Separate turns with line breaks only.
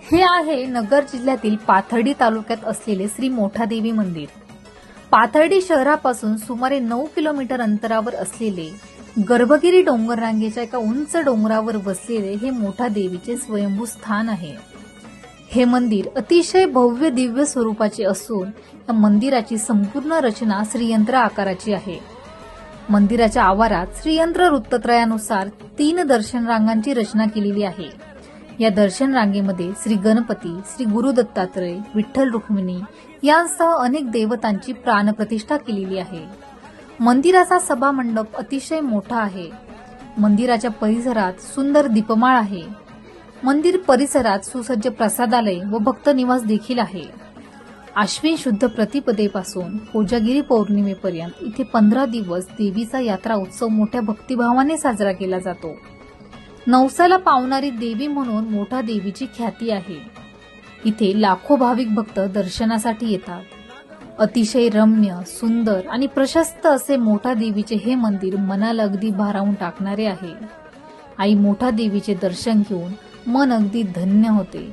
हे आहे नगर जिल्ह्यातील पाथर्डी तालुक्यात असलेले श्री मोठादेवी मंदिर। पाथर्डी शहरापासून सुमारे 9 किलोमीटर अंतरावर असलेले गर्भगिरी डोंगर रांगेच्या एका उंच डोंगरावर बसलेले हे मोठादेवीचे स्वयंभू स्थान आहे। हे मंदिर अतिशय भव्य दिव्य स्वरूपाचे असून या मंदिराची संपूर्ण रचना श्रीयंत्र आकाराची आहे। मंदिराच्या आवारात श्रीयंत्र वृत्तत्रयानुसार 3 दर्शन रांगांची रचना केलेली आहे। या दर्शन रांगेमध्ये श्री गणपती, श्री गुरु दत्तात्रय, विठ्ठल रुक्मिणी यांसह अनेक देवतांची प्राणप्रतिष्ठा केलेली आहे। मंदिराचा सभा मंडप अतिशय मोठा आहे। मंदिराच्या परिसरात सुंदर दीपमाळ आहे। मंदिर परिसरात सुसज्ज प्रसादालय व भक्त निवास देखील आहे। आश्विन शुद्ध प्रतिपदेपासून कोजागिरी पौर्णिमेपर्यंत इथे 15 दिवस देवीचा यात्रा उत्सव मोठ्या भक्तिभावाने साजरा केला जातो। नवसाला पावणारी देवी म्हणून मोठा देवीची ख्याती आहे। इथे लाखो भाविक भक्त दर्शनासाठी येतात। अतिशय रम्य, सुंदर आणि प्रशस्त असे मोठा देवीचे हे मंदिर मनाला अगदी भारावून टाकणारे आहे। आई मोठा देवीचे दर्शन घेऊन मन अगदी धन्य होते।